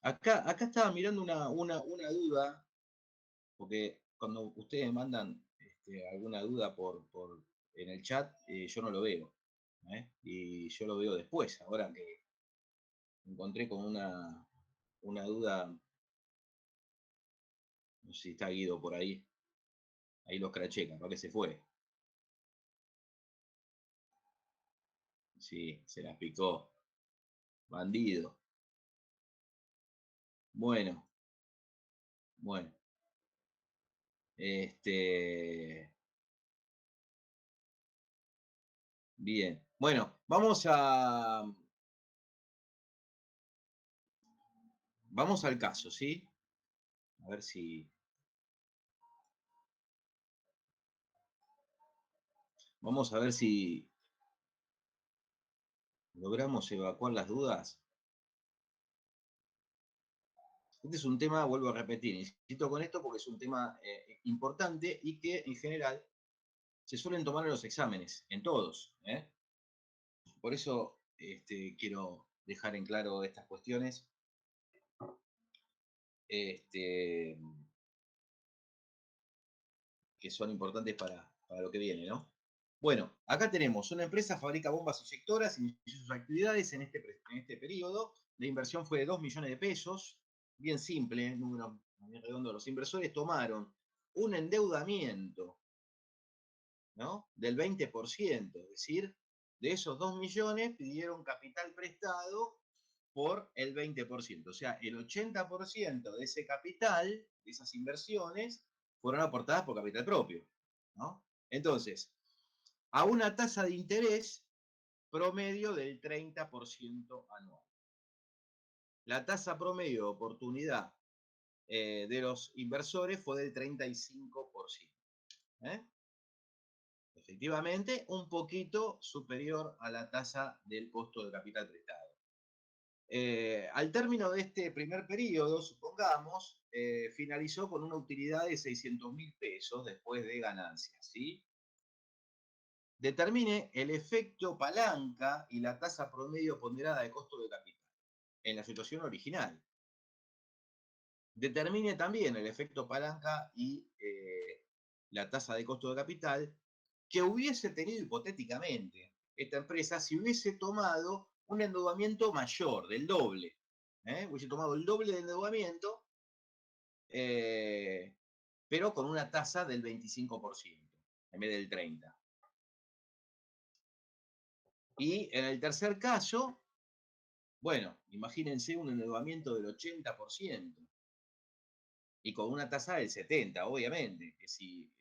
Acá estaba mirando una duda, porque cuando ustedes me mandan alguna duda en el chat, yo no lo veo. Y yo lo veo después, ahora que encontré con una duda, no sé si está Guido por ahí. Ahí los craché, capaz que se fue. Sí, se las picó. Bandido. Bueno, bueno. Bien. Bueno, vamos al caso, ¿sí? A ver si. Vamos a ver si logramos evacuar las dudas. Este es un tema, vuelvo a repetir, insisto con esto porque es un tema importante y que en general se suelen tomar en los exámenes, en todos. Por eso quiero dejar en claro estas cuestiones que son importantes para lo que viene, ¿no? Bueno, acá tenemos una empresa fabrica bombas inyectoras, inició sus actividades en este periodo. La inversión fue de 2 millones de pesos, bien simple, número bien redondo. Los inversores tomaron un endeudamiento, ¿no? Del 20%, es decir, de esos 2 millones pidieron capital prestado por el 20%. O sea, el 80% de ese capital, de esas inversiones, fueron aportadas por capital propio, ¿no? Entonces, a una tasa de interés promedio del 30% anual. La tasa promedio de oportunidad de los inversores fue del 35%. ¿eh? Efectivamente, un poquito superior a la tasa del costo de capital prestado. Al término de este primer periodo, supongamos, finalizó con una utilidad de 600.000 pesos después de ganancias, ¿sí? Determine el efecto palanca y la tasa promedio ponderada de costo de capital en la situación original. Determine también el efecto palanca y la tasa de costo de capital que hubiese tenido hipotéticamente esta empresa si hubiese tomado un endeudamiento mayor, del doble. Hubiese tomado el doble de endeudamiento, pero con una tasa del 25% en vez del 30%. Y en el tercer caso, bueno, imagínense un endeudamiento del 80% y con una tasa del 70%, obviamente, que si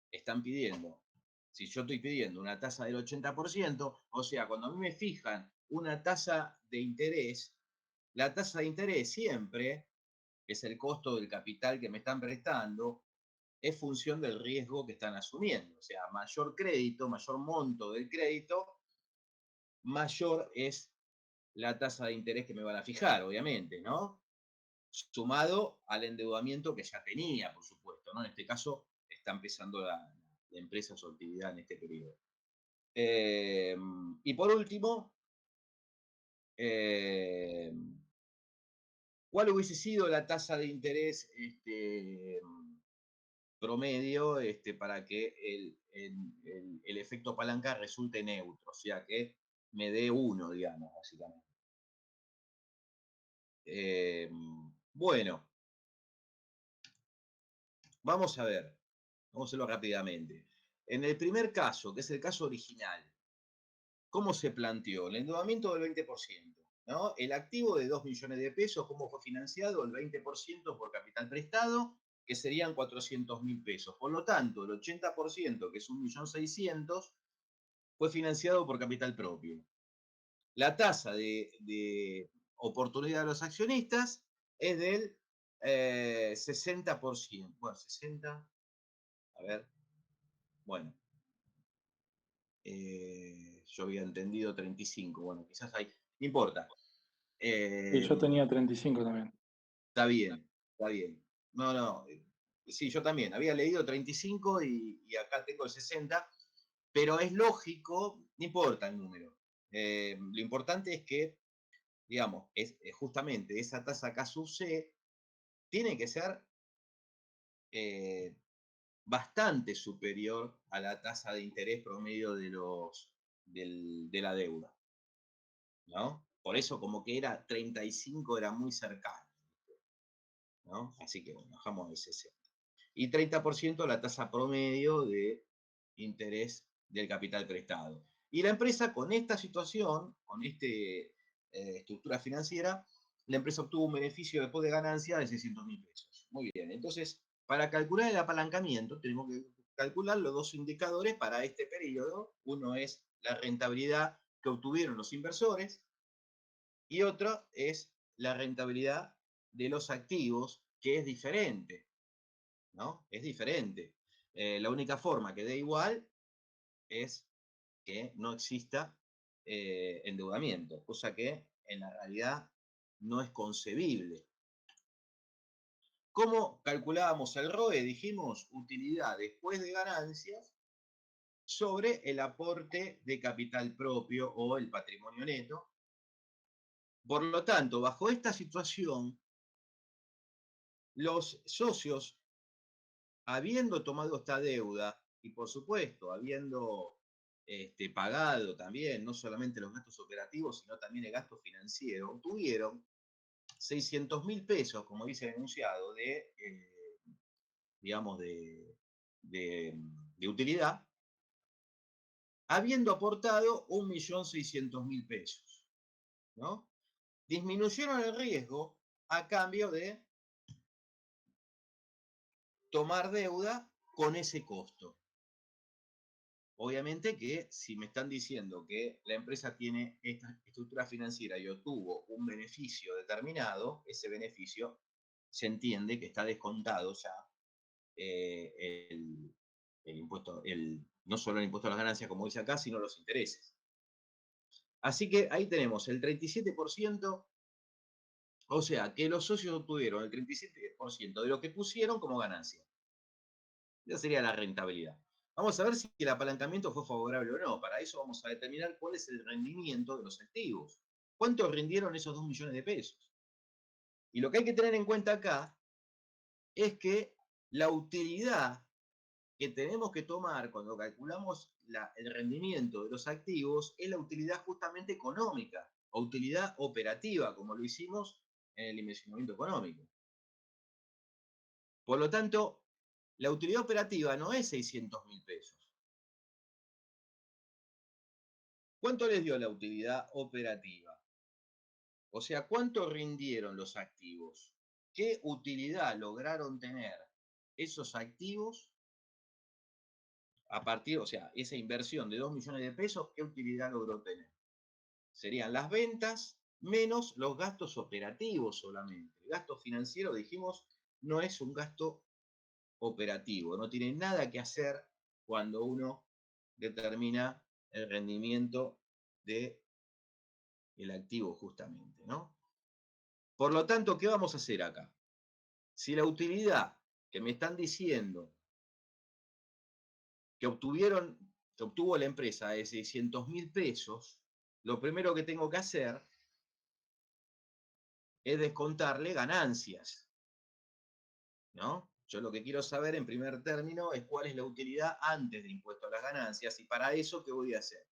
están pidiendo, si yo estoy pidiendo una tasa del 80%, o sea, cuando a mí me fijan una tasa de interés, la tasa de interés siempre, que es el costo del capital que me están prestando, es función del riesgo que están asumiendo. O sea, mayor crédito, mayor monto del crédito, mayor es la tasa de interés que me van a fijar, obviamente, ¿no? Sumado al endeudamiento que ya tenía, por supuesto, ¿no? En este caso está empezando la empresa su actividad en este periodo. Y por último, ¿cuál hubiese sido la tasa de interés promedio para que el efecto palanca resulte neutro? O sea, que me dé 1, digamos, básicamente. Bueno, vamos a ver. Vamos a hacerlo rápidamente. En el primer caso, que es el caso original, ¿cómo se planteó? El endeudamiento del 20%, ¿no? El activo de 2 millones de pesos, ¿cómo fue financiado? El 20% por capital prestado, que serían 400.000 pesos. Por lo tanto, el 80%, que es 1.600.000, fue financiado por capital propio. La tasa de oportunidad de los accionistas es del 60%. Bueno, 60, a ver, bueno, yo había entendido 35, bueno, quizás hay, no importa. Y yo tenía 35 también. Está bien, está bien. No, sí, yo también, había leído 35 y acá tengo el 60, pero es lógico, no importa el número. Lo importante es que digamos, justamente esa tasa K sub C tiene que ser eh, bastante superior a la tasa de interés promedio de la deuda, ¿no? Por eso como que era 35 era muy cercano, ¿no? Así que bueno, bajamos de 60. Y 30% la tasa promedio de interés del capital prestado. Y la empresa con esta situación, con esta estructura financiera, la empresa obtuvo un beneficio después de ganancia de 600.000 pesos. Muy bien, entonces, para calcular el apalancamiento, tenemos que calcular los dos indicadores para este periodo. Uno es la rentabilidad que obtuvieron los inversores y otro es la rentabilidad de los activos, que es diferente, ¿no? Es diferente. La única forma que dé igual es que no exista endeudamiento, cosa que en la realidad no es concebible. ¿Cómo calculábamos el ROE? Dijimos utilidad después de ganancias sobre el aporte de capital propio o el patrimonio neto. Por lo tanto, bajo esta situación, los socios, habiendo tomado esta deuda y por supuesto habiendo pagado también no solamente los gastos operativos, sino también el gasto financiero, obtuvieron 600.000 pesos, como dice el enunciado, digamos, de utilidad, habiendo aportado 1.600.000 pesos, ¿no? Disminuyeron el riesgo a cambio de tomar deuda con ese costo. Obviamente que si me están diciendo que la empresa tiene esta estructura financiera y obtuvo un beneficio determinado, ese beneficio se entiende que está descontado ya el impuesto, no solo el impuesto a las ganancias, como dice acá, sino los intereses. Así que ahí tenemos el 37%, o sea, que los socios obtuvieron el 37% de lo que pusieron como ganancia. Esa sería la rentabilidad. Vamos a ver si el apalancamiento fue favorable o no. Para eso vamos a determinar cuál es el rendimiento de los activos. ¿Cuánto rindieron esos 2 millones de pesos? Y lo que hay que tener en cuenta acá es que la utilidad que tenemos que tomar cuando calculamos el rendimiento de los activos es la utilidad justamente económica o utilidad operativa, como lo hicimos en el dimensionamiento económico. Por lo tanto, la utilidad operativa no es 600.000 pesos. ¿Cuánto les dio la utilidad operativa? O sea, ¿cuánto rindieron los activos? ¿Qué utilidad lograron tener esos activos a partir, o sea, esa inversión de 2 millones de pesos, qué utilidad logró tener? Serían las ventas menos los gastos operativos solamente. El gasto financiero, dijimos, no es un gasto operativo, no tiene nada que hacer cuando uno determina el rendimiento del activo justamente, ¿no? Por lo tanto, ¿qué vamos a hacer acá? Si la utilidad que me están diciendo que obtuvo la empresa de 600.000 pesos, lo primero que tengo que hacer es descontarle ganancias, ¿no? Yo lo que quiero saber en primer término es cuál es la utilidad antes de impuesto a las ganancias y para eso, ¿qué voy a hacer?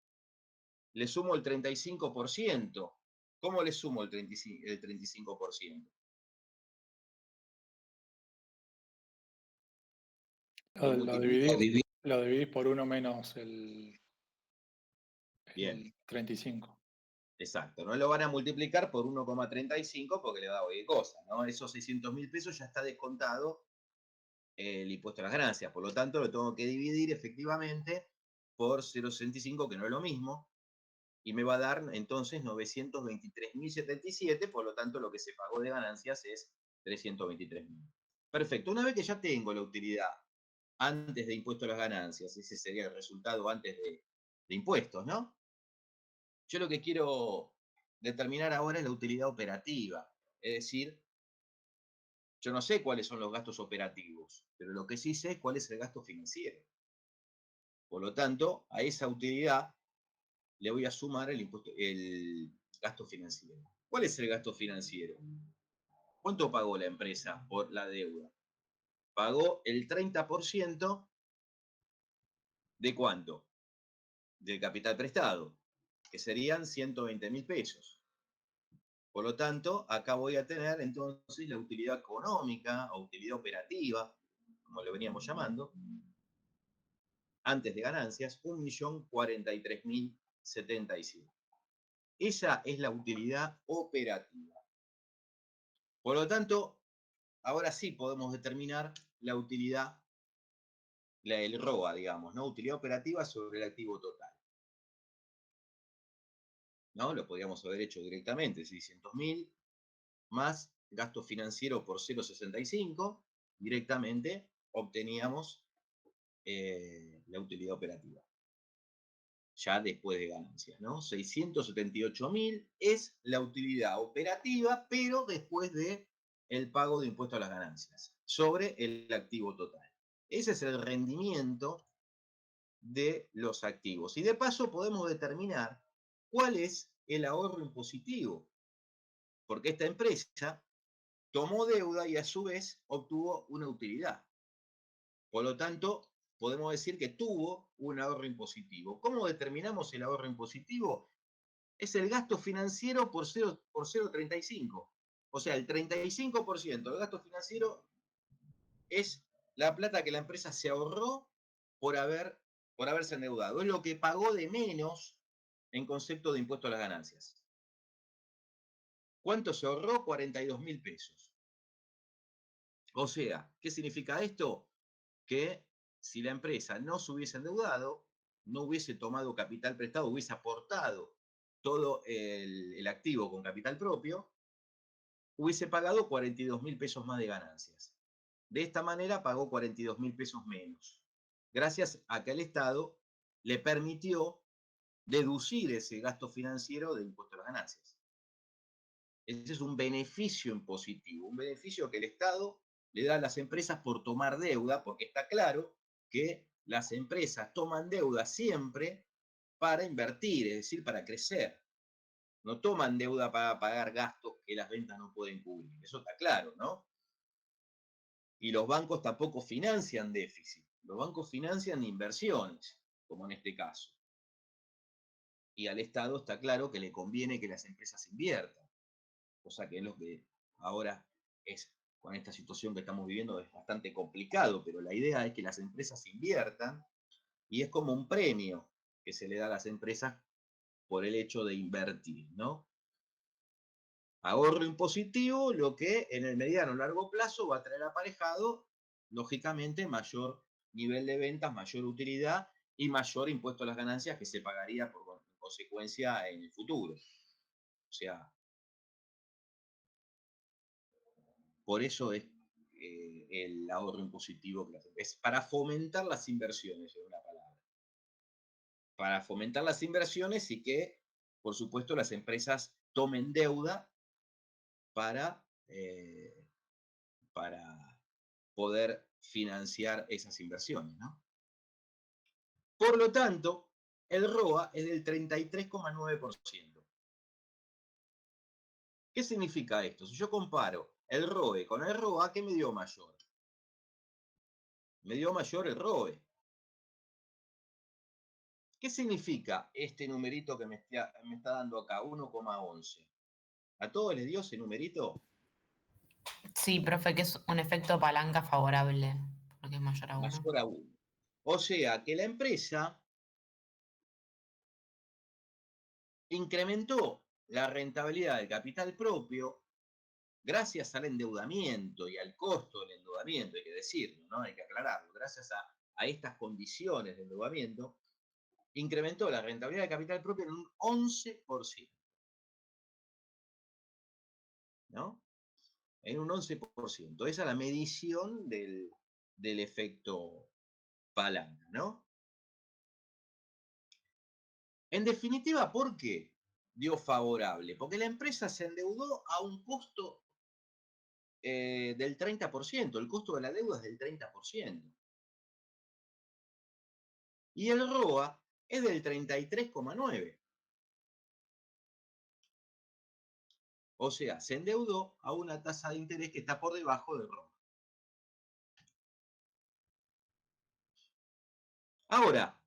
Le sumo el 35%. ¿Cómo le sumo el 35%? Lo multiplico. Lo dividís por uno menos Bien, el 35. exacto. No lo van a multiplicar por 1,35 porque le da cualquier cosa, ¿no? Esos 600.000 pesos ya está descontado el impuesto a las ganancias. Por lo tanto, lo tengo que dividir efectivamente por 0,65, que no es lo mismo, y me va a dar entonces 923.077, por lo tanto lo que se pagó de ganancias es 323.000. Perfecto, una vez que ya tengo la utilidad antes de impuesto a las ganancias, ese sería el resultado antes de impuestos, ¿no? Yo lo que quiero determinar ahora es la utilidad operativa, es decir, yo no sé cuáles son los gastos operativos, pero lo que sí sé es cuál es el gasto financiero. Por lo tanto, a esa utilidad le voy a sumar el gasto financiero. ¿Cuál es el gasto financiero? ¿Cuánto pagó la empresa por la deuda? Pagó el 30% de cuánto? Del capital prestado, que serían 120.000 pesos. Por lo tanto, acá voy a tener entonces la utilidad económica o utilidad operativa, como lo veníamos llamando, antes de ganancias, 1.043.075. Esa es la utilidad operativa. Por lo tanto, ahora sí podemos determinar la utilidad, el ROA, digamos, ¿no? Utilidad operativa sobre el activo total. ¿No? Lo podríamos haber hecho directamente, 600.000 más gasto financiero por 0,65, directamente obteníamos la utilidad operativa. Ya después de ganancias, ¿no? 678.000 es la utilidad operativa, pero después de el pago de impuesto a las ganancias, sobre el activo total. Ese es el rendimiento de los activos. Y de paso podemos determinar cuál es el ahorro impositivo, porque esta empresa tomó deuda y a su vez obtuvo una utilidad. Por lo tanto, podemos decir que tuvo un ahorro impositivo. ¿Cómo determinamos el ahorro impositivo? Es el gasto financiero por 0,35. O sea, el 35% del gasto financiero es la plata que la empresa se ahorró por, por haberse endeudado. Es lo que pagó de menos en concepto de impuesto a las ganancias. ¿Cuánto se ahorró? 42.000 pesos. O sea, ¿qué significa esto? Que si la empresa no se hubiese endeudado, no hubiese tomado capital prestado, hubiese aportado todo el activo con capital propio, hubiese pagado 42.000 pesos más de ganancias. De esta manera pagó 42.000 pesos menos, gracias a que el Estado le permitió deducir ese gasto financiero del impuesto a las ganancias. Ese es un beneficio impositivo, un beneficio que el Estado le da a las empresas por tomar deuda, porque está claro que las empresas toman deuda siempre para invertir, es decir, para crecer. No toman deuda para pagar gastos que las ventas no pueden cubrir. Eso está claro, ¿no? Y los bancos tampoco financian déficit. Los bancos financian inversiones, como en este caso. Y al Estado está claro que le conviene que las empresas inviertan, cosa que es lo que ahora es, con esta situación que estamos viviendo, es bastante complicado, pero la idea es que las empresas inviertan y es como un premio que se le da a las empresas por el hecho de invertir, ¿no? Ahorro impositivo, lo que en el mediano o largo plazo va a traer aparejado, lógicamente, mayor nivel de ventas, mayor utilidad y mayor impuesto a las ganancias que se pagaría por consecuencia en el futuro. O sea, por eso es el ahorro impositivo que es para fomentar las inversiones, es una palabra. Para fomentar las inversiones y que, por supuesto, las empresas tomen deuda para, para poder financiar esas inversiones, ¿no? Por lo tanto, el ROA es del 33,9%. ¿Qué significa esto? Si yo comparo el ROE con el ROA, ¿qué me dio mayor? Me dio mayor el ROE. ¿Qué significa este numerito que me está dando acá, 1,11? ¿A todos les dio ese numerito? Sí, profe, que es un efecto palanca favorable, porque es mayor a 1. Mayor a 1. O sea, que la empresa incrementó la rentabilidad del capital propio gracias al endeudamiento y al costo del endeudamiento, hay que decirlo, ¿no? Hay que aclararlo. Gracias a estas condiciones de endeudamiento, incrementó la rentabilidad del capital propio en un 11%, ¿no? En un 11%. Esa es la medición del efecto palanca, ¿no? En definitiva, ¿por qué dio favorable? Porque la empresa se endeudó a un costo del 30%, el costo de la deuda es del 30%. Y el ROA es del 33,9%. O sea, se endeudó a una tasa de interés que está por debajo del ROA. Ahora,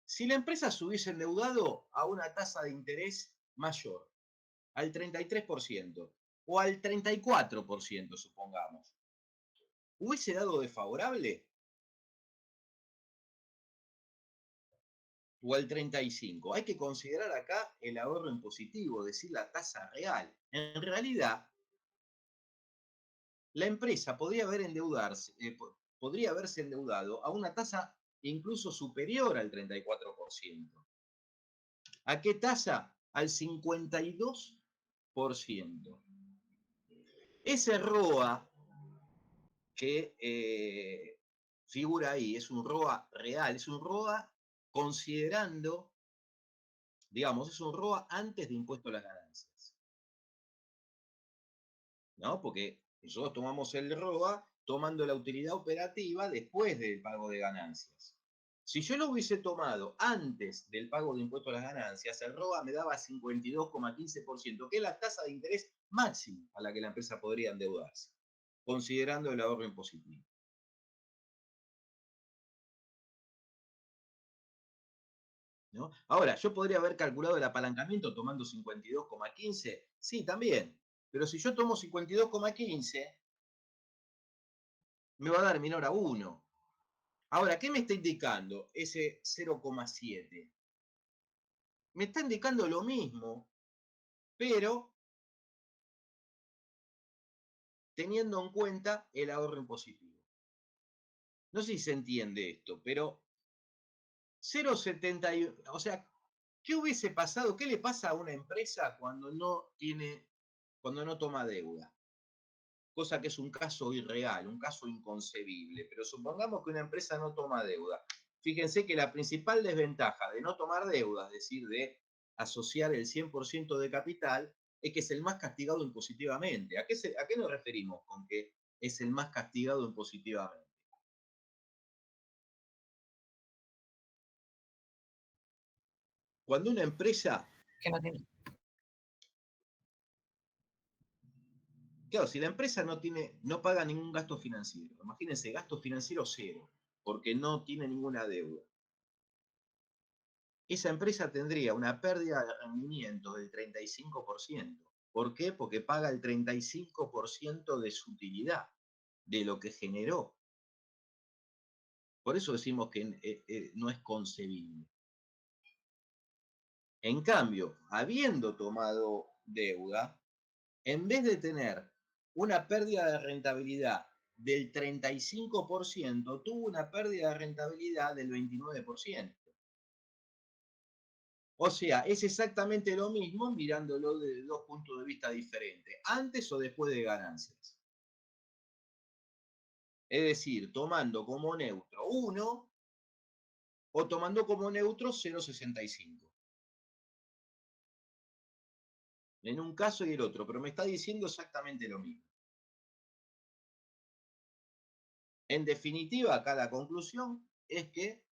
si la empresa se hubiese endeudado a una tasa de interés mayor, al 33% o al 34%, supongamos, ¿hubiese dado desfavorable? O al 35%. Hay que considerar acá el ahorro en positivo, es decir, la tasa real. En realidad, la empresa podría haberse endeudado a una tasa incluso superior al 34%. ¿A qué tasa? Al 52%. Ese ROA que figura ahí es un ROA real, es un ROA considerando, digamos, es un ROA antes de impuesto a las ganancias, ¿no? Porque nosotros tomamos el ROA tomando la utilidad operativa después del pago de ganancias. Si yo lo hubiese tomado antes del pago de impuesto a las ganancias, el ROA me daba 52,15%, que es la tasa de interés máxima a la que la empresa podría endeudarse, considerando el ahorro impositivo. ¿No? Ahora, ¿yo podría haber calculado el apalancamiento tomando 52,15? Sí, también. Pero si yo tomo 52,15, me va a dar menor a 1. Ahora, ¿qué me está indicando ese 0,7? Me está indicando lo mismo, pero teniendo en cuenta el ahorro impositivo. No sé si se entiende esto, pero 0,71, o sea, ¿qué hubiese pasado? ¿Qué le pasa a una empresa cuando no toma deuda? Cosa que es un caso irreal, un caso inconcebible, pero supongamos que una empresa no toma deuda. Fíjense que la principal desventaja de no tomar deuda, es decir, de asociar el 100% de capital, es que es el más castigado impositivamente. ¿A qué nos referimos con que es el más castigado impositivamente? Cuando una empresa, Que no tiene. claro, si la empresa no paga ningún gasto financiero, imagínense, gasto financiero cero, porque no tiene ninguna deuda. Esa empresa tendría una pérdida de rendimiento del 35%. ¿Por qué? Porque paga el 35% de su utilidad, de lo que generó. Por eso decimos que no es concebible. En cambio, habiendo tomado deuda, en vez de tener una pérdida de rentabilidad del 35%, tuvo una pérdida de rentabilidad del 29%. O sea, es exactamente lo mismo mirándolo desde dos puntos de vista diferentes, antes o después de ganancias. Es decir, tomando como neutro 1 o tomando como neutro 0,65. En un caso y el otro, pero me está diciendo exactamente lo mismo. En definitiva, acá la conclusión es que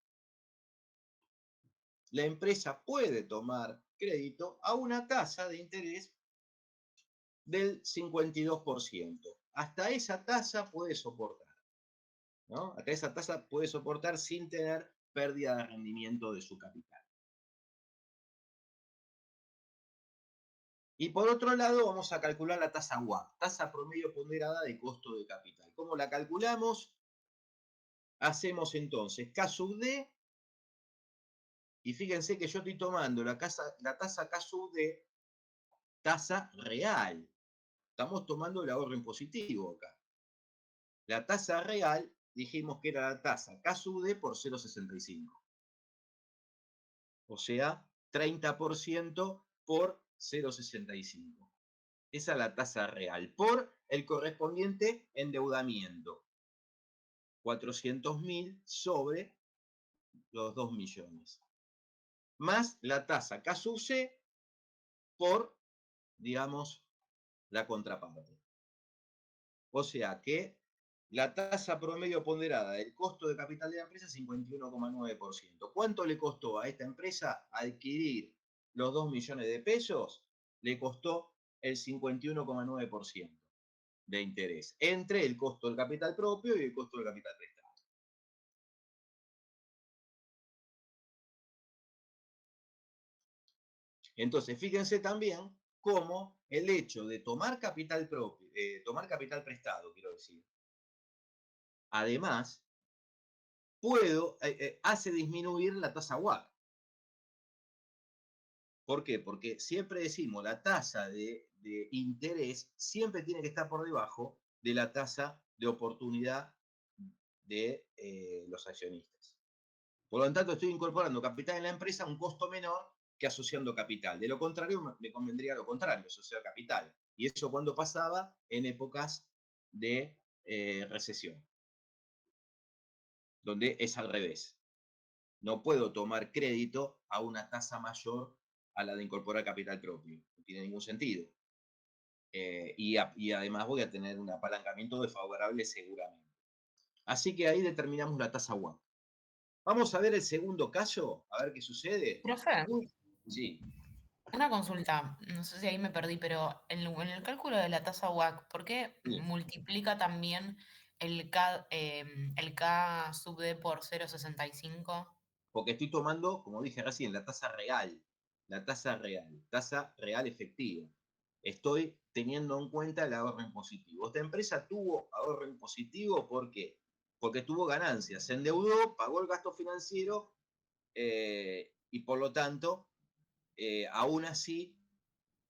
la empresa puede tomar crédito a una tasa de interés del 52%. Hasta esa tasa puede soportar, ¿no? Hasta esa tasa puede soportar sin tener pérdida de rendimiento de su capital. Y por otro lado, vamos a calcular la tasa WACC, tasa promedio ponderada de costo de capital. ¿Cómo la calculamos? Hacemos entonces K sub D, y fíjense que yo estoy tomando la tasa K sub D, tasa real. Estamos tomando el ahorro impositivo acá. La tasa real, dijimos que era la tasa K sub D por 0,65. O sea, 30% por 0,65. Esa es la tasa real por el correspondiente endeudamiento. 400.000 sobre los 2 millones. Más la tasa K sub C por, digamos, la contraparte. O sea que la tasa promedio ponderada del costo de capital de la empresa es 51,9%. ¿Cuánto le costó a esta empresa adquirir los 2 millones de pesos? le costó el 51,9% de interés, entre el costo del capital propio y el costo del capital prestado. Entonces, fíjense también cómo el hecho de tomar capital propio, tomar capital prestado, quiero decir, además, hace disminuir la tasa WACC. ¿Por qué? Porque siempre decimos, la tasa de interés siempre tiene que estar por debajo de la tasa de oportunidad de los accionistas. Por lo tanto, estoy incorporando capital en la empresa a un costo menor que asociando capital. De lo contrario, me convendría lo contrario, asociar capital. Y eso cuando pasaba en épocas de recesión, donde es al revés. No puedo tomar crédito a una tasa mayor a la de incorporar capital propio. No tiene ningún sentido. Y además voy a tener un apalancamiento desfavorable seguramente. Así que ahí determinamos la tasa WACC. Vamos a ver el segundo caso, a ver qué sucede. Profe, Sí, una consulta. No sé si ahí me perdí, pero en el cálculo de la tasa WACC, ¿por qué sí, multiplica también el K sub D por 0,65? porque estoy tomando, como dije recién, la tasa real, tasa real efectiva. Estoy teniendo en cuenta el ahorro impositivo. Esta empresa tuvo ahorro impositivo, ¿por qué? Porque tuvo ganancias, se endeudó, pagó el gasto financiero y por lo tanto, aún así,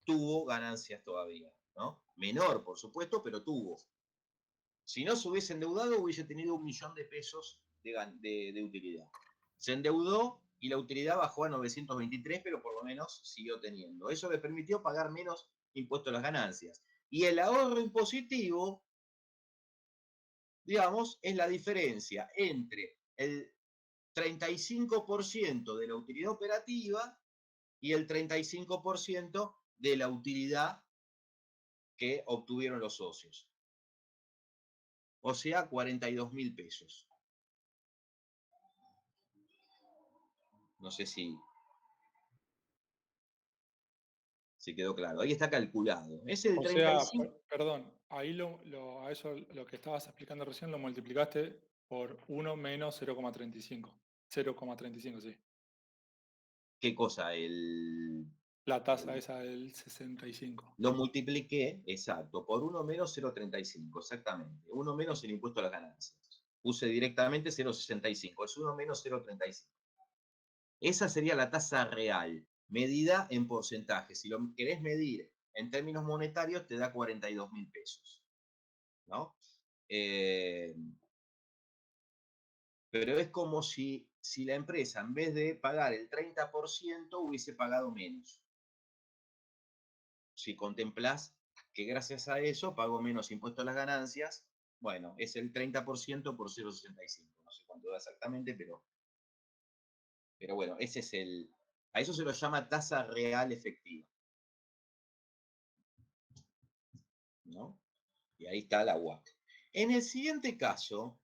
tuvo ganancias todavía, ¿no? Menor, por supuesto, pero tuvo. Si no se hubiese endeudado, hubiese tenido 1.000.000 de pesos de utilidad. Se endeudó y la utilidad bajó a 923, pero por lo menos siguió teniendo. Eso le permitió pagar menos impuestos a las ganancias. Y el ahorro impositivo, digamos, es la diferencia entre el 35% de la utilidad operativa y el 35% de la utilidad que obtuvieron los socios. O sea, 42.000 pesos. No sé si quedó claro. Ahí está calculado. Es el O sea, 35. perdón, ahí a eso lo que estabas explicando recién lo multiplicaste por 1 menos 0,35. 0,35, sí. ¿Qué cosa? La tasa esa del 65. Lo multipliqué, exacto, por 1 menos 0,35, exactamente. 1 menos el impuesto a las ganancias. Puse directamente 0,65, es 1 menos 0,35. Esa sería la tasa real, medida en porcentaje. Si lo querés medir en términos monetarios, te da 42.000 pesos. ¿No? Pero es como si la empresa, en vez de pagar el 30%, hubiese pagado menos. Si contemplás que gracias a eso pagó menos impuesto a las ganancias, bueno, es el 30% por 0,65. No sé cuánto da exactamente, pero bueno, ese es a eso se lo llama tasa real efectiva. ¿No? Y ahí está la UAC. En el siguiente caso,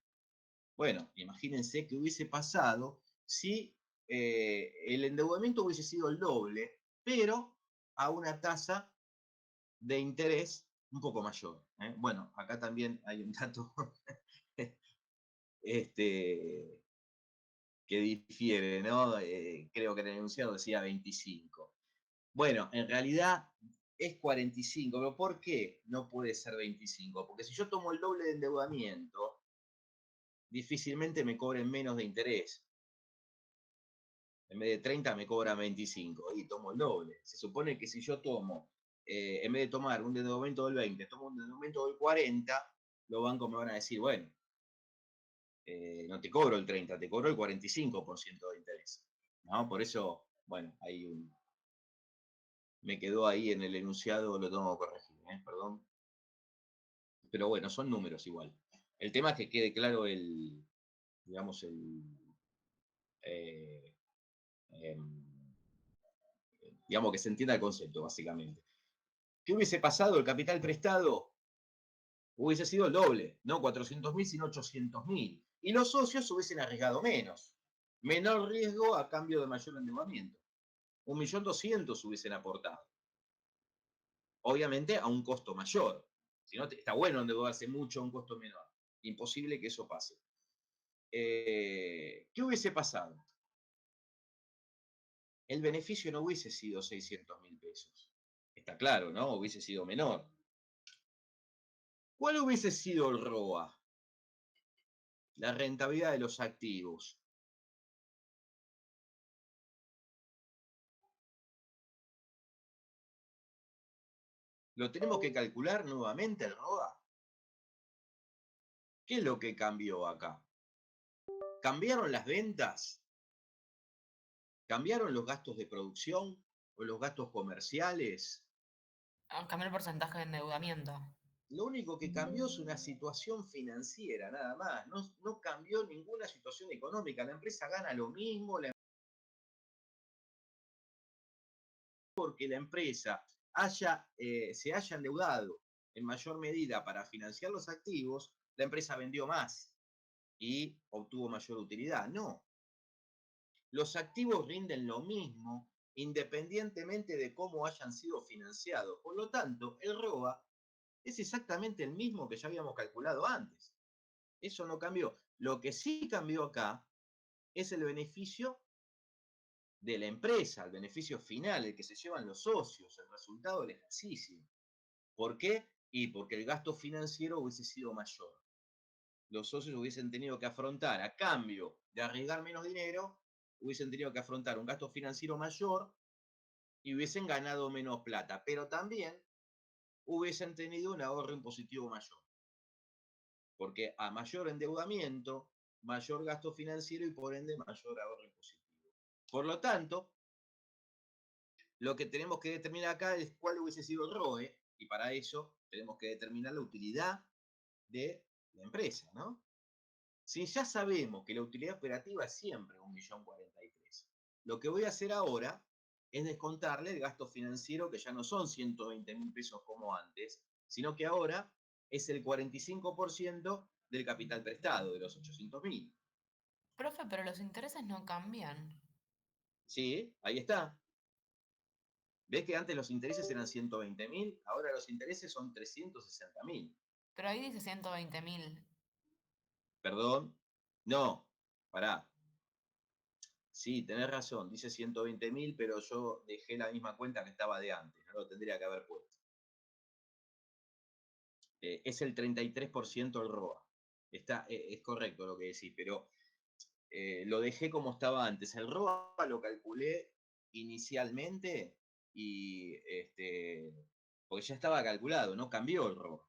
bueno, imagínense que hubiese pasado si el endeudamiento hubiese sido el doble, pero a una tasa de interés un poco mayor. Bueno, acá también hay un dato este, que difiere, ¿no? Creo que en el enunciado decía 25. Bueno, en realidad es 45, pero ¿por qué no puede ser 25? Porque si yo tomo el doble de endeudamiento, difícilmente me cobren menos de interés. En vez de 30 me cobra 25 y tomo el doble. Se supone que si yo tomo, en vez de tomar un endeudamiento del 20, tomo un endeudamiento del 40, los bancos me van a decir, bueno, no te cobro el 30, te cobro el 45% de interés. ¿No? Por eso, bueno, me quedó ahí en el enunciado, lo tengo que corregir, perdón. Pero bueno, son números igual. El tema es que quede claro digamos, eh, digamos que se entienda el concepto, básicamente. ¿Qué hubiese pasado? El capital prestado hubiese sido el doble, no 400.000, sino 800.000. Y los socios hubiesen arriesgado menos. Menor riesgo a cambio de mayor endeudamiento. 1.200.000 hubiesen aportado. obviamente a un costo mayor. Si no, está bueno endeudarse mucho a un costo menor. Imposible que eso pase. ¿Qué hubiese pasado? El beneficio no hubiese sido 600.000 pesos. Está claro, ¿no? Hubiese sido menor. ¿Cuál hubiese sido el ROA? La rentabilidad de los activos. ¿Lo tenemos que calcular nuevamente el ROA? ¿Qué es lo que cambió acá? ¿Cambiaron las ventas? ¿Cambiaron los gastos de producción o los gastos comerciales? Cambió el porcentaje de endeudamiento. Lo único que cambió es una situación financiera, nada más. No cambió ninguna situación económica. La empresa gana lo mismo, porque la empresa se haya endeudado en mayor medida para financiar los activos, la empresa vendió más y obtuvo mayor utilidad. No, los activos rinden lo mismo independientemente de cómo hayan sido financiados. Por lo tanto, el ROA es exactamente el mismo que ya habíamos calculado antes. Eso no cambió. Lo que sí cambió acá es el beneficio de la empresa, el beneficio final, el que se llevan los socios, el resultado del ejercicio. ¿Por qué? Y porque el gasto financiero hubiese sido mayor. Los socios hubiesen tenido que afrontar, a cambio de arriesgar menos dinero, hubiesen tenido que afrontar un gasto financiero mayor y hubiesen ganado menos plata, pero también hubiesen tenido un ahorro impositivo mayor. Porque a mayor endeudamiento, mayor gasto financiero y por ende mayor ahorro impositivo. Por lo tanto, lo que tenemos que determinar acá es cuál hubiese sido el ROE, y para eso tenemos que determinar la utilidad de la empresa, ¿no? Si ya sabemos que la utilidad operativa es siempre 1.043.000, lo que voy a hacer ahora es descontarle el gasto financiero, que ya no son 120.000 pesos como antes, sino que ahora es el 45% del capital prestado, de los 800.000. Profe, pero los intereses no cambian. Sí, ahí está. ¿Ves que antes los intereses eran 120.000? Ahora los intereses son 360.000. Pero ahí dice 120.000. Perdón. No, pará. Sí, tenés razón, dice 120.000, pero yo dejé la misma cuenta que estaba de antes, no lo tendría que haber puesto. Es el 33% el ROA. Es correcto lo que decís, pero lo dejé como estaba antes. El ROA lo calculé inicialmente y porque ya estaba calculado, no cambió el ROA.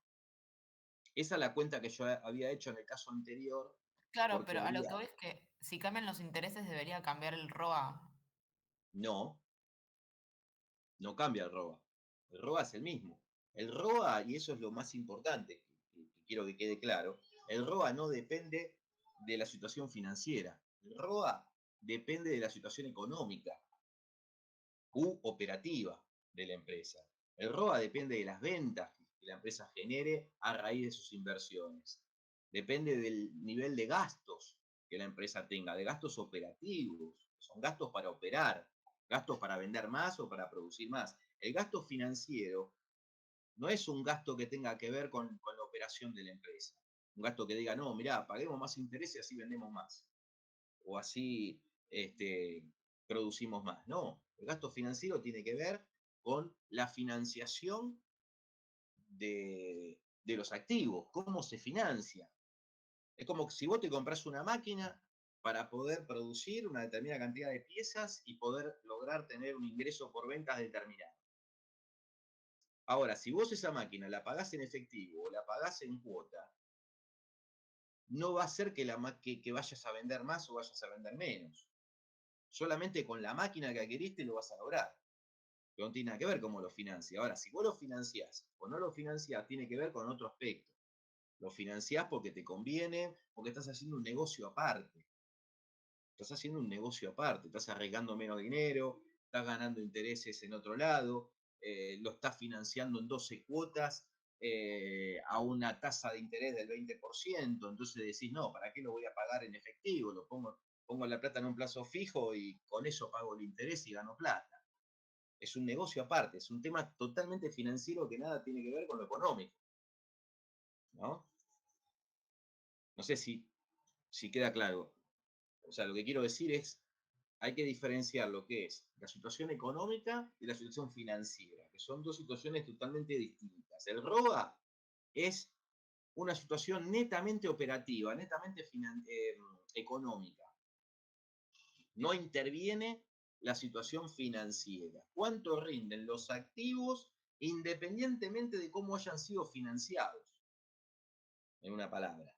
Esa es la cuenta que yo había hecho en el caso anterior, Claro, porque pero a lo había... que voy es que si cambian los intereses debería cambiar el ROA. No, no cambia el ROA. El ROA es el mismo. El ROA, y eso es lo más importante, que quiero que quede claro, el ROA no depende de la situación financiera. El ROA depende de la situación económica u operativa de la empresa. El ROA depende de las ventas que la empresa genere a raíz de sus inversiones. Depende del nivel de gastos que la empresa tenga, de gastos operativos. Son gastos para operar, gastos para vender más o para producir más. El gasto financiero no es un gasto que tenga que ver con la operación de la empresa. Un gasto que diga, no, mirá, paguemos más intereses y así vendemos más. O así producimos más. No, el gasto financiero tiene que ver con la financiación de los activos, cómo se financia. Es como si vos te compras una máquina para poder producir una determinada cantidad de piezas y poder lograr tener un ingreso por ventas determinado. Ahora, si vos esa máquina la pagás en efectivo o la pagás en cuota, no va a ser que vayas a vender más o vayas a vender menos. Solamente con la máquina que adquiriste lo vas a lograr. Pero no tiene nada que ver cómo lo financia. Ahora, si vos lo financiás o no lo financiás, tiene que ver con otro aspecto. Lo financiás porque te conviene, porque estás haciendo un negocio aparte. Estás haciendo un negocio aparte, estás arriesgando menos dinero, estás ganando intereses en otro lado, lo estás financiando en 12 cuotas a una tasa de interés del 20%, entonces decís, no, ¿para qué lo voy a pagar en efectivo? Pongo la plata en un plazo fijo y con eso pago el interés y gano plata. Es un negocio aparte, es un tema totalmente financiero que nada tiene que ver con lo económico, ¿no? No sé si queda claro. O sea, lo que quiero decir es, hay que diferenciar lo que es la situación económica y la situación financiera, que son dos situaciones totalmente distintas. El ROA es una situación netamente operativa, netamente económica. No interviene la situación financiera. ¿Cuánto rinden los activos independientemente de cómo hayan sido financiados? En una palabra.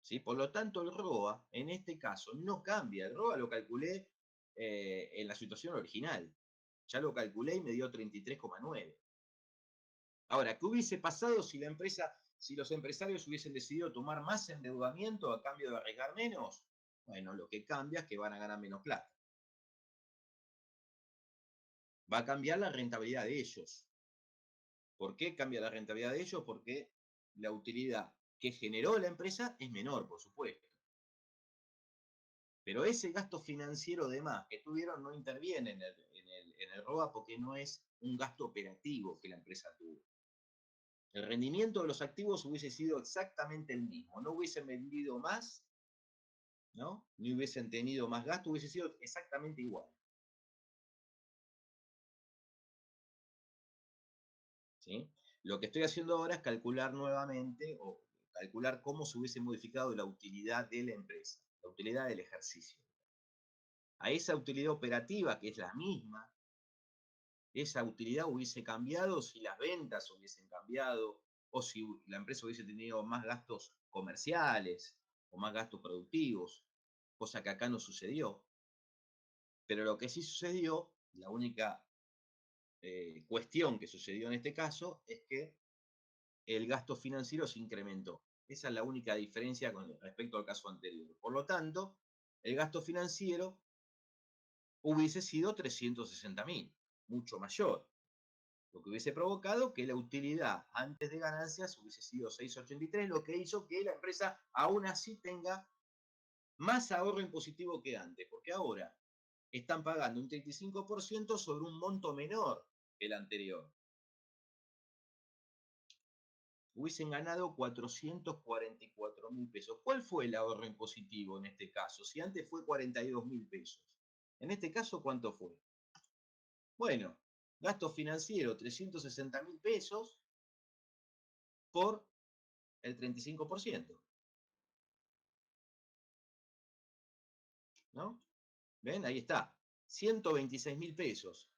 ¿Sí? Por lo tanto, el ROA, en este caso, no cambia. El ROA lo calculé en la situación original. Ya lo calculé y me dio 33,9. Ahora, ¿qué hubiese pasado si los empresarios hubiesen decidido tomar más endeudamiento a cambio de arriesgar menos? Bueno, lo que cambia es que van a ganar menos plata. Va a cambiar la rentabilidad de ellos. ¿Por qué cambia la rentabilidad de ellos? Porque la utilidad que generó la empresa es menor, por supuesto. Pero ese gasto financiero de más que tuvieron no interviene en el ROA porque no es un gasto operativo que la empresa tuvo. El rendimiento de los activos hubiese sido exactamente el mismo. No hubiesen vendido más, ¿no? Ni hubiesen tenido más gasto, hubiese sido exactamente igual. ¿Sí? Lo que estoy haciendo ahora es calcular nuevamente o calcular cómo se hubiese modificado la utilidad de la empresa, la utilidad del ejercicio. A esa utilidad operativa, que es la misma, esa utilidad hubiese cambiado si las ventas hubiesen cambiado o si la empresa hubiese tenido más gastos comerciales o más gastos productivos, cosa que acá no sucedió. Pero lo que sí sucedió, la única cuestión que sucedió en este caso es que el gasto financiero se incrementó. Esa es la única diferencia con respecto al caso anterior. Por lo tanto, el gasto financiero hubiese sido 360.000, mucho mayor, lo que hubiese provocado que la utilidad antes de ganancias hubiese sido 6,83, lo que hizo que la empresa aún así tenga más ahorro impositivo que antes, porque ahora están pagando un 35% sobre un monto menor que el anterior. Hubiesen ganado 444.000 pesos. ¿Cuál fue el ahorro impositivo en este caso? Si antes fue 42.000 pesos. En este caso, ¿cuánto fue? Bueno, gasto financiero 360.000 pesos por el 35%. ¿No? ¿Ven? Ahí está. 126.000 pesos.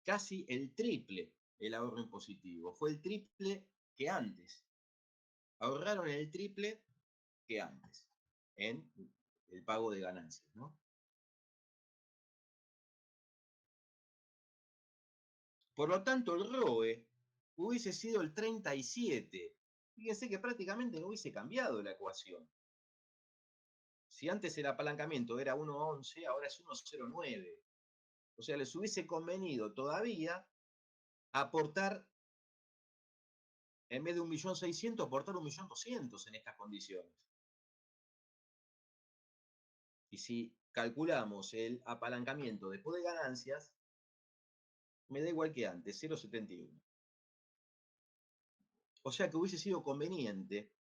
Casi el triple el ahorro impositivo. Fue el triple que antes. Ahorraron el triple que antes en el pago de ganancias, ¿no? Por lo tanto, el ROE hubiese sido el 37. Fíjense que prácticamente no hubiese cambiado la ecuación. Si antes el apalancamiento era 1,11, ahora es 1,09. O sea, les hubiese convenido todavía aportar, en vez de 1.600.000, aportar 1.200.000 en estas condiciones. Y si calculamos el apalancamiento después de ganancias, me da igual que antes, 0,71. O sea que hubiese sido conveniente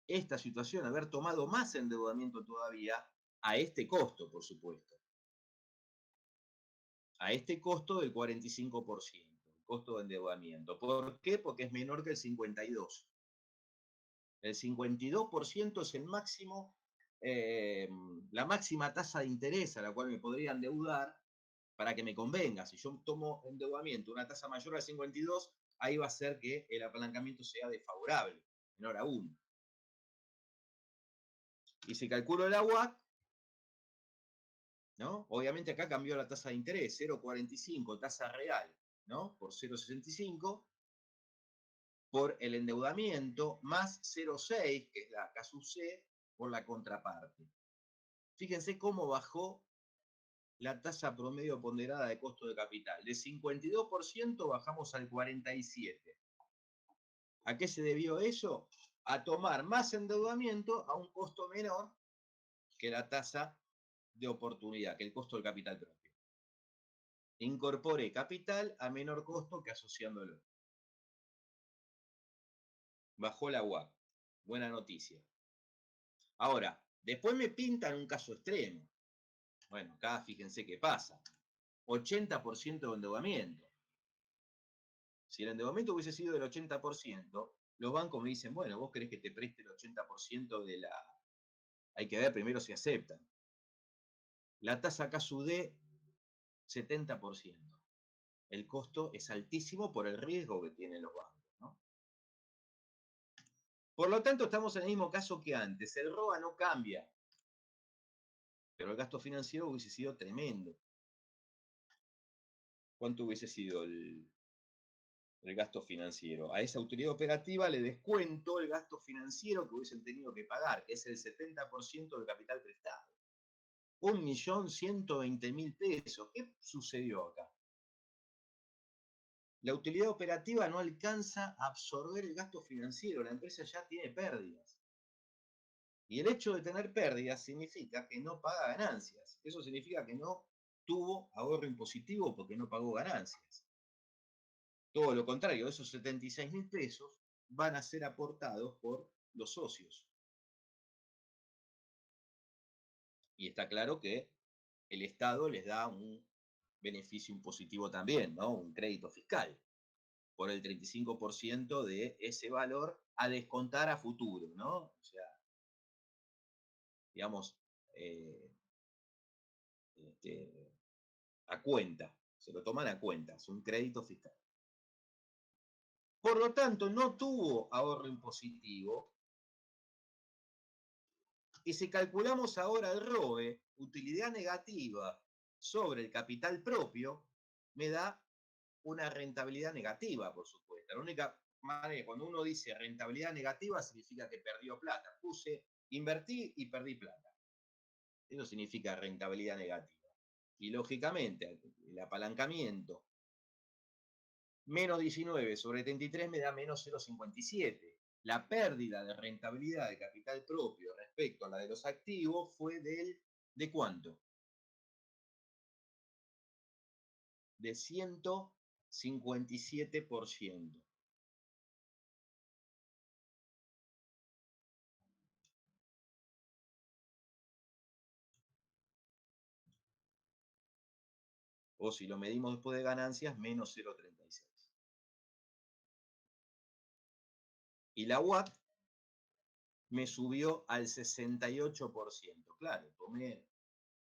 esta situación, haber tomado más endeudamiento todavía a este costo, por supuesto. A este costo del 45%, el costo de endeudamiento. ¿Por qué? Porque es menor que el 52%. El 52% es el máximo, la máxima tasa de interés a la cual me podría endeudar para que me convenga. Si yo tomo endeudamiento una tasa mayor al 52, ahí va a ser que el apalancamiento sea desfavorable, menor aún. Y si calculo la WACC, ¿no? Obviamente acá cambió la tasa de interés, 0,45 tasa real, ¿no? Por 0,65, por el endeudamiento, más 0,6, que es la CASUC, por la contraparte. Fíjense cómo bajó la tasa promedio ponderada de costo de capital. De 52% bajamos al 47%. ¿A qué se debió eso? a tomar más endeudamiento a un costo menor que la tasa de oportunidad, que el costo del capital propio. Incorporé capital a menor costo que asociándolo. Bajó la UAP. Buena noticia. Ahora, después me pintan un caso extremo. Bueno, acá fíjense qué pasa. 80% de endeudamiento. Si el endeudamiento hubiese sido del 80%, los bancos me dicen, bueno, vos querés que te preste el 80% de la... Hay que ver primero si aceptan. La tasa KSUD, 70%. El costo es altísimo por el riesgo que tienen los bancos, ¿no? Por lo tanto, estamos en el mismo caso que antes. El ROA no cambia, pero el gasto financiero hubiese sido tremendo. ¿Cuánto hubiese sido el gasto financiero? A esa utilidad operativa le descuento el gasto financiero que hubiesen tenido que pagar, que es el 70% del capital prestado. 1.120.000 pesos. ¿Qué sucedió acá? La utilidad operativa no alcanza a absorber el gasto financiero, la empresa ya tiene pérdidas. Y el hecho de tener pérdidas significa que no paga ganancias. Eso significa que no tuvo ahorro impositivo porque no pagó ganancias. Todo lo contrario, esos 76.000 pesos van a ser aportados por los socios. Y está claro que el Estado les da un beneficio impositivo también, ¿no? Un crédito fiscal por el 35% de ese valor a descontar a futuro, ¿no? O sea, digamos, a cuenta, se lo toman a cuenta, es un crédito fiscal. Por lo tanto, no tuvo ahorro impositivo. Y si calculamos ahora el ROE, utilidad negativa sobre el capital propio, me da una rentabilidad negativa, por supuesto. La única manera, cuando uno dice rentabilidad negativa, significa que perdió plata. Invertí y perdí plata. Eso significa rentabilidad negativa. Y lógicamente, el apalancamiento menos 19 sobre 33 me da menos 0,57. La pérdida de rentabilidad de capital propio respecto a la de los activos fue ¿de cuánto? De 157%. O si lo medimos después de ganancias, menos 0,36. Y la UAT me subió al 68%. Claro,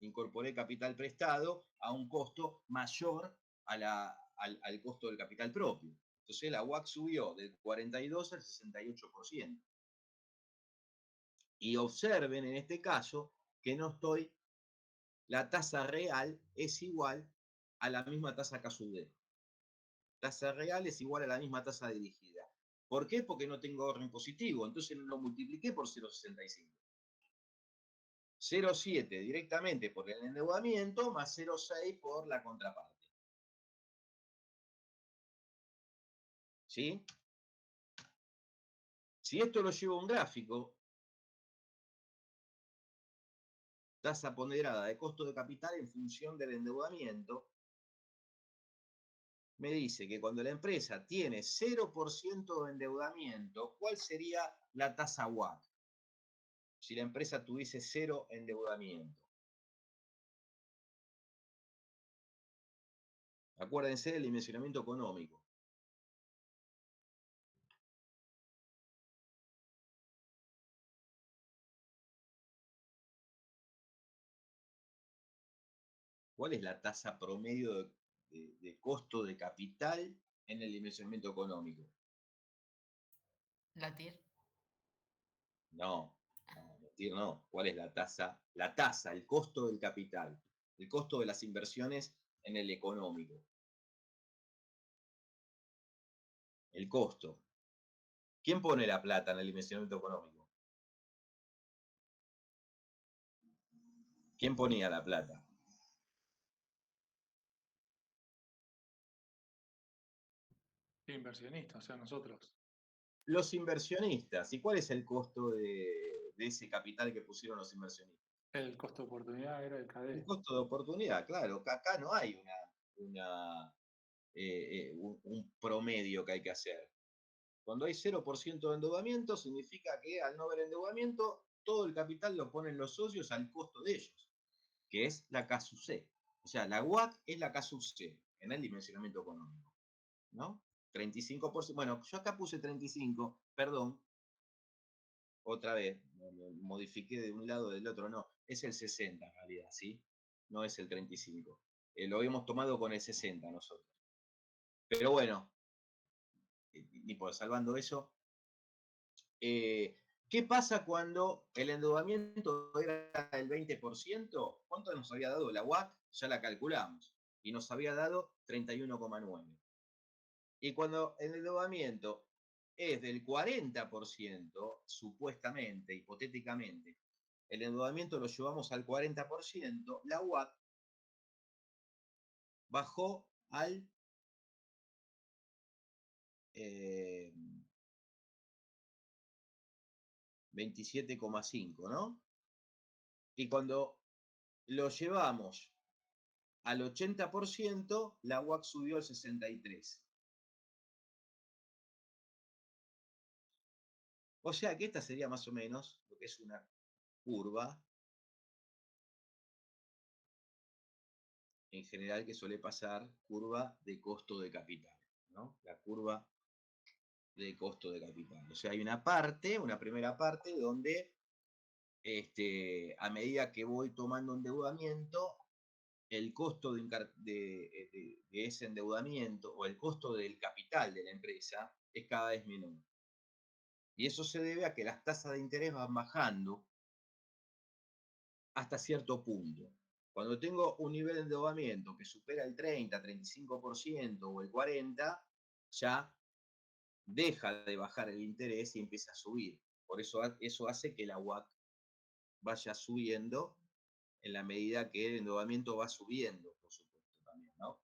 incorporé capital prestado a un costo mayor al costo del capital propio. Entonces la UAC subió del 42 al 68%. Y observen en este caso que la tasa real es igual a la misma tasa KSUD. Tasa real es igual a la misma tasa dirigida. ¿Por qué? Porque no tengo ahorro impositivo. Entonces lo multipliqué por 0,65. 0,7 directamente por el endeudamiento más 0,6 por la contraparte. ¿Sí? Si esto lo llevo a un gráfico, tasa ponderada de costo de capital en función del endeudamiento, me dice que cuando la empresa tiene 0% de endeudamiento, ¿cuál sería la tasa WACC? Si la empresa tuviese 0 endeudamiento. Acuérdense del dimensionamiento económico. ¿Cuál es la tasa promedio de costo de capital en el dimensionamiento económico? ¿La TIR? No, no. ¿Cuál es la tasa? La tasa, el costo del capital, el costo de las inversiones en el económico. El costo. ¿Quién pone la plata en el dimensionamiento económico? ¿Quién ponía la plata? Inversionista, o sea, nosotros. Los inversionistas. ¿Y cuál es el costo de ese capital que pusieron los inversionistas? El costo de oportunidad era el Un KD. costo de oportunidad, claro. Acá no hay un promedio que hay que hacer. Cuando hay 0% de endeudamiento, significa que al no haber endeudamiento, todo el capital lo ponen los socios al costo de ellos, que es la K sub C. O sea, la UAC es la K sub C en el dimensionamiento económico, ¿no? 35%. Bueno, yo acá puse 35, perdón, otra vez, modifiqué de un lado del otro, no, es el 60 en realidad, ¿sí? No es el 35. Lo habíamos tomado con el 60 nosotros. Pero bueno, y por salvando eso, ¿qué pasa cuando el endeudamiento era del 20%? ¿Cuánto nos había dado la UAC? Ya la calculamos. Y nos había dado 31,9. Y cuando el endeudamiento es del 40%, supuestamente, hipotéticamente, el endeudamiento lo llevamos al 40%, la UAC bajó al 27,5, ¿no? Y cuando lo llevamos al 80%, la UAC subió al 63%. O sea que esta sería más o menos lo que es una curva en general que suele pasar, curva de costo de capital, ¿no? La curva de costo de capital. O sea, hay una parte, una primera parte, donde a medida que voy tomando endeudamiento, el costo de ese endeudamiento o el costo del capital de la empresa es cada vez menor. Y eso se debe a que las tasas de interés van bajando hasta cierto punto. Cuando tengo un nivel de endeudamiento que supera el 30, 35% o el 40%, ya deja de bajar el interés y empieza a subir. Por eso hace que la UAC vaya subiendo en la medida que el endeudamiento va subiendo, por supuesto, también, ¿no?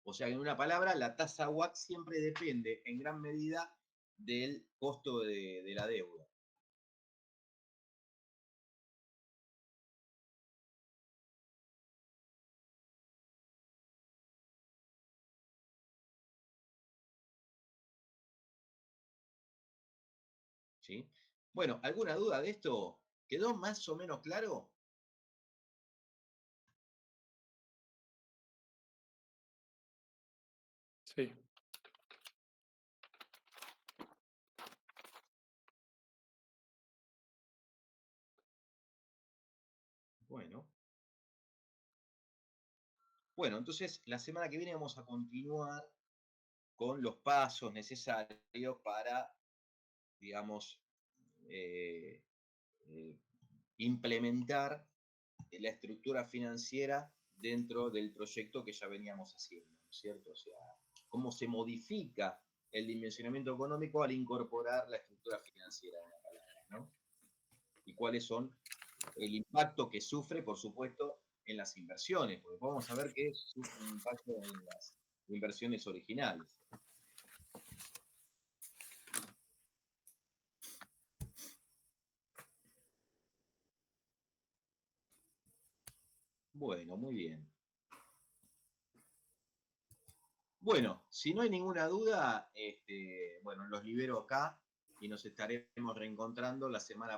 O sea, en una palabra, la tasa UAC siempre depende en gran medida del costo de la deuda. ¿Sí? Bueno, ¿alguna duda de esto? ¿Quedó más o menos claro? Sí. Bueno. Bueno, entonces la semana que viene vamos a continuar con los pasos necesarios para, digamos, eh, eh, implementar la estructura financiera dentro del proyecto que ya veníamos haciendo, ¿no es cierto? O sea, cómo se modifica el dimensionamiento económico al incorporar la estructura financiera en la palabra, ¿no? Y cuáles son el impacto que sufre, por supuesto, en las inversiones, porque vamos a ver que sufre un impacto en las inversiones originales. Bueno, muy bien. Bueno, si no hay ninguna duda, bueno, los libero acá y nos estaremos reencontrando la semana